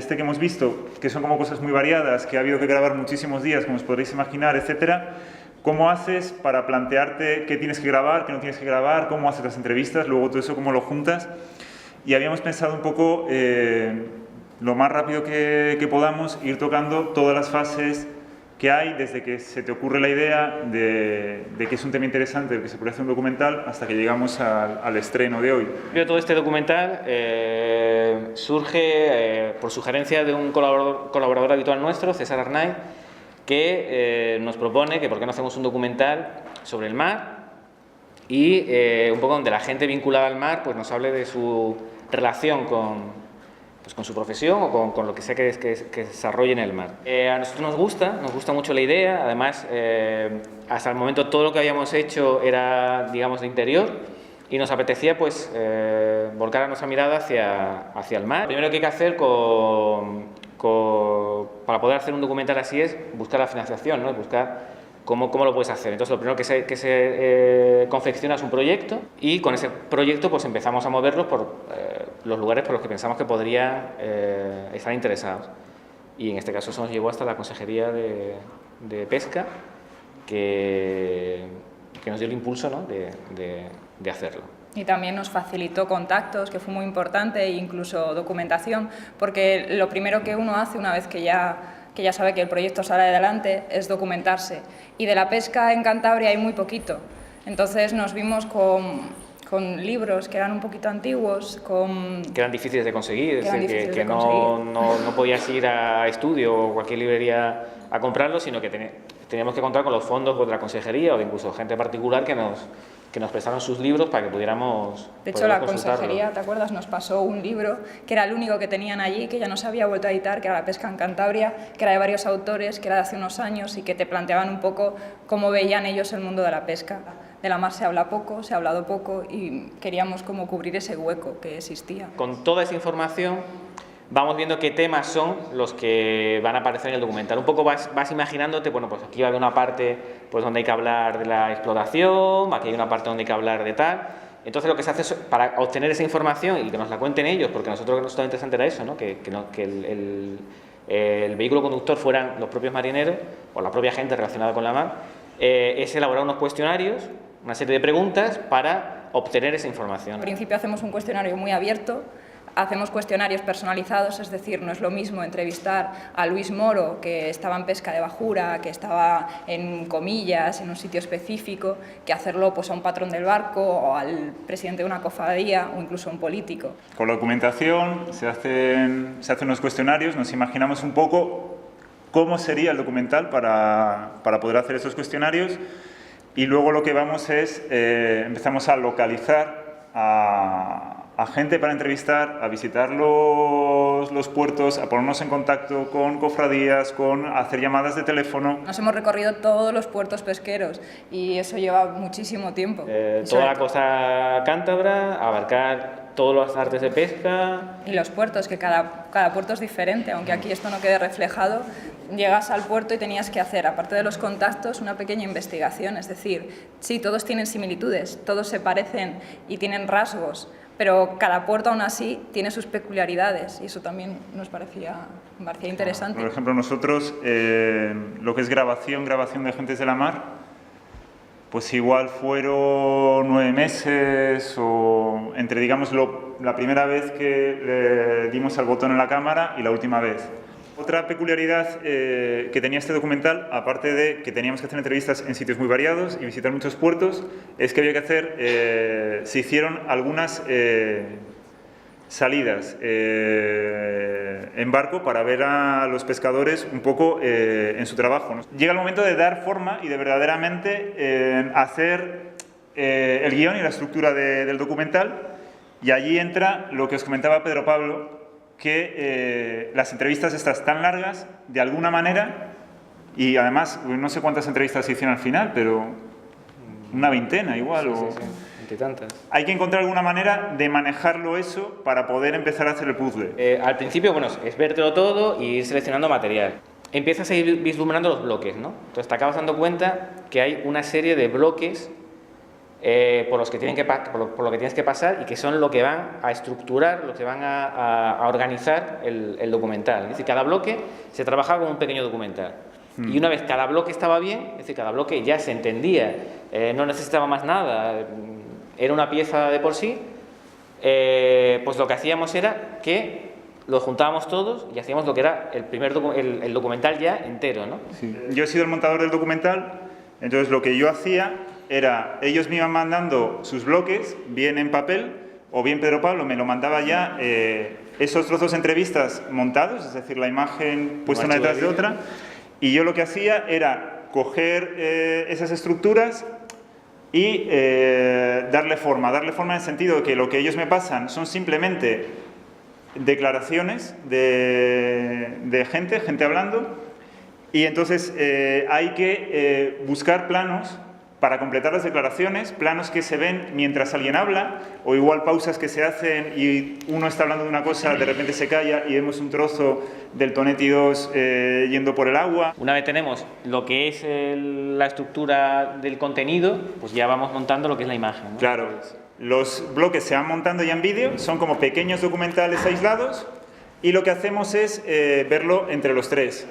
este que hemos visto, que son como cosas muy variadas, que ha habido que grabar muchísimos días, como os podréis imaginar, etcétera, ¿cómo haces para plantearte qué tienes que grabar, qué no tienes que grabar, cómo haces las entrevistas, luego todo eso cómo lo juntas? Y habíamos pensado un poco, lo más rápido que podamos, ir tocando todas las fases que hay, desde que se te ocurre la idea de que es un tema interesante, de que se puede hacer un documental, hasta que llegamos al estreno de hoy. Todo este documental surge por sugerencia de un colaborador habitual nuestro, César Arnaiz, que nos propone que por qué no hacemos un documental sobre el mar y un poco donde la gente vinculada al mar pues nos hable de su relación con su profesión o con lo que sea que desarrolle en el mar. A nosotros nos gusta mucho la idea, además hasta el momento todo lo que habíamos hecho era, digamos, de interior y nos apetecía pues volcar nuestra mirada hacia el mar. Lo primero que hay que hacer para poder hacer un documental así es buscar la financiación, ¿no? Buscar cómo lo puedes hacer. Entonces, lo primero que se confecciona es un proyecto y con ese proyecto pues empezamos a moverlos por los lugares por los que pensamos que podrían estar interesados. Y en este caso eso nos llevó hasta la Consejería de Pesca, que nos dio el impulso, ¿no? de hacerlo. Y también nos facilitó contactos, que fue muy importante, e incluso documentación, porque lo primero que uno hace una vez que ya sabe que el proyecto sale adelante es documentarse. Y de la pesca en Cantabria hay muy poquito. Entonces nos vimos con libros que eran un poquito antiguos, que eran difíciles de conseguir, es decir, que no podías ir a Estudio o cualquier librería a comprarlo, sino que teníamos que contar con los fondos de la consejería o de incluso gente particular que nos prestaron sus libros para que pudiéramos De hecho, la consejería, ¿te acuerdas? Nos pasó un libro que era el único que tenían allí, que ya no se había vuelto a editar, que era La pesca en Cantabria, que era de varios autores, que era de hace unos años y que te planteaban un poco cómo veían ellos el mundo de la pesca. De la mar se habla poco, se ha hablado poco y queríamos como cubrir ese hueco que existía. Con toda esa información vamos viendo qué temas son los que van a aparecer en el documental. Un poco vas imaginándote, bueno, pues aquí va a haber una parte pues, donde hay que hablar de la explotación, aquí hay una parte donde hay que hablar de tal. Entonces lo que se hace es, para obtener esa información y que nos la cuenten ellos, porque a nosotros lo que nos estaba interesante era eso, ¿no? que el vehículo conductor fueran los propios marineros o la propia gente relacionada con la mar, es elaborar unos cuestionarios, una serie de preguntas para obtener esa información. Al principio hacemos un cuestionario muy abierto. Hacemos cuestionarios personalizados, es decir, no es lo mismo entrevistar a Luis Moro, que estaba en pesca de bajura, que estaba en Comillas, en un sitio específico, que hacerlo pues, a un patrón del barco o al presidente de una cofradía o incluso a un político. Con la documentación se hacen unos cuestionarios, nos imaginamos un poco cómo sería el documental para poder hacer esos cuestionarios y luego lo que vamos es, empezamos a localizar a gente para entrevistar, a visitar los puertos, a ponernos en contacto con cofradías, a hacer llamadas de teléfono. Nos hemos recorrido todos los puertos pesqueros y eso lleva muchísimo tiempo. Toda la costa cántabra, abarcar todas las artes de pesca. Y los puertos, que cada puerto es diferente, aunque aquí esto no quede reflejado. Llegas al puerto y tenías que hacer, aparte de los contactos, una pequeña investigación. Es decir, sí, todos tienen similitudes, todos se parecen y tienen rasgos, pero cada puerto aún así tiene sus peculiaridades y eso también nos parecía interesante. Por ejemplo, nosotros, lo que es grabación de Agentes de la Mar, pues igual fueron 9 meses o entre, digamos, la primera vez que le dimos al botón en la cámara y la última vez. Otra peculiaridad que tenía este documental, aparte de que teníamos que hacer entrevistas en sitios muy variados y visitar muchos puertos, es que había que hacer, se hicieron algunas salidas en barco para ver a los pescadores un poco en su trabajo, ¿no? Llega el momento de dar forma y de verdaderamente hacer el guión y la estructura del documental y allí entra lo que os comentaba Pedro Pablo, que las entrevistas estas tan largas, de alguna manera, y además no sé cuántas entrevistas se hicieron al final, pero una veintena igual. Sí, tantas. Hay que encontrar alguna manera de manejarlo eso para poder empezar a hacer el puzzle. Al principio, bueno, es vértelo todo y ir seleccionando material. Empiezas a ir vislumbrando los bloques, ¿no? Entonces te acabas dando cuenta que hay una serie de bloques por lo que tienes que pasar y que son lo que van a estructurar, lo que van a organizar el documental. Es decir, cada bloque se trabajaba como un pequeño documental. Y una vez cada bloque estaba bien, es decir, cada bloque ya se entendía, no necesitaba más nada, era una pieza de por sí, pues lo que hacíamos era que los juntábamos todos y hacíamos lo que era el documental ya entero, ¿no? Sí. Yo he sido el montador del documental, entonces lo que yo hacía era, ellos me iban mandando sus bloques, bien en papel, o bien Pedro Pablo me lo mandaba ya, esos trozos de entrevistas montados, es decir, la imagen puesta una detrás de otra, y yo lo que hacía era coger esas estructuras y darle forma en el sentido de que lo que ellos me pasan son simplemente declaraciones de gente hablando, y entonces hay que buscar planos para completar las declaraciones, planos que se ven mientras alguien habla, o igual pausas que se hacen y uno está hablando de una cosa, de repente se calla y vemos un trozo del Tonetti 2 yendo por el agua. Una vez tenemos lo que es la estructura del contenido, pues ya vamos montando lo que es la imagen, ¿no? Claro, los bloques se van montando ya en vídeo, son como pequeños documentales aislados, y lo que hacemos es verlo entre los tres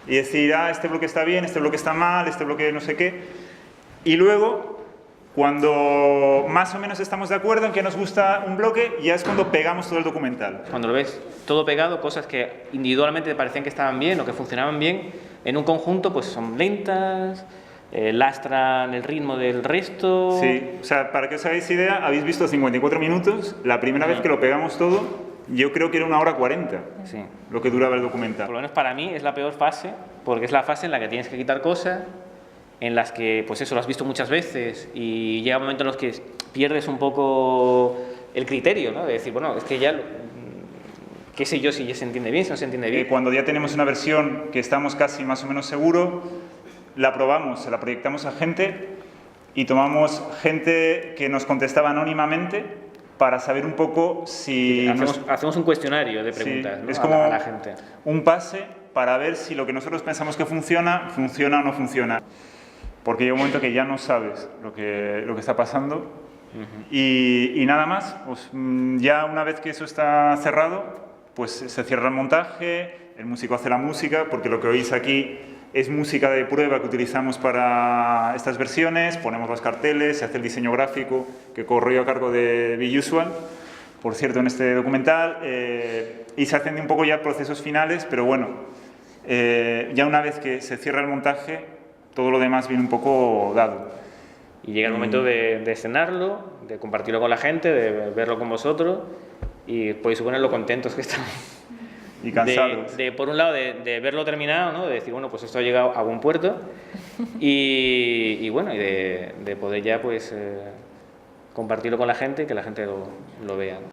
y decir, este bloque está bien, este bloque está mal, este bloque no sé qué. Y luego, cuando más o menos estamos de acuerdo en que nos gusta un bloque, ya es cuando pegamos todo el documental. Cuando lo ves todo pegado, cosas que individualmente te parecían que estaban bien o que funcionaban bien, en un conjunto pues son lentas, lastran el ritmo del resto. Sí, o sea, para que os hagáis idea, habéis visto 54 minutos, la primera vez que lo pegamos todo, yo creo que era 1:40, sí, lo que duraba el documental. Por lo menos para mí es la peor fase, porque es la fase en la que tienes que quitar cosas, en las que, pues eso, lo has visto muchas veces y llega un momento en los que pierdes un poco el criterio, ¿no? De decir, bueno, es que ya, qué sé yo si ya se entiende bien, si no se entiende bien. Cuando ya tenemos una versión que estamos casi más o menos seguros, la probamos, se la proyectamos a gente y tomamos gente que nos contestaba anónimamente para saber un poco si... Hacemos un cuestionario de preguntas, sí, ¿no? Es como a la gente. Un pase para ver si lo que nosotros pensamos que funciona o no funciona. Porque llega un momento que ya no sabes lo que está pasando. Y nada más, pues ya una vez que eso está cerrado, pues se cierra el montaje, el músico hace la música, porque lo que oís aquí es música de prueba que utilizamos para estas versiones, ponemos los carteles, se hace el diseño gráfico que corrió a cargo de Visual, por cierto, en este documental, y se hacen un poco ya procesos finales, pero bueno, ya una vez que se cierra el montaje, todo lo demás viene un poco dado. Y llega el momento de escenarlo, de compartirlo con la gente, de verlo con vosotros, y podéis suponer lo contentos que estamos. Y cansados. Por un lado, de verlo terminado, ¿no? De decir, bueno, pues esto ha llegado a buen puerto, y bueno, y de poder ya, pues, compartirlo con la gente y que la gente lo vea, ¿no?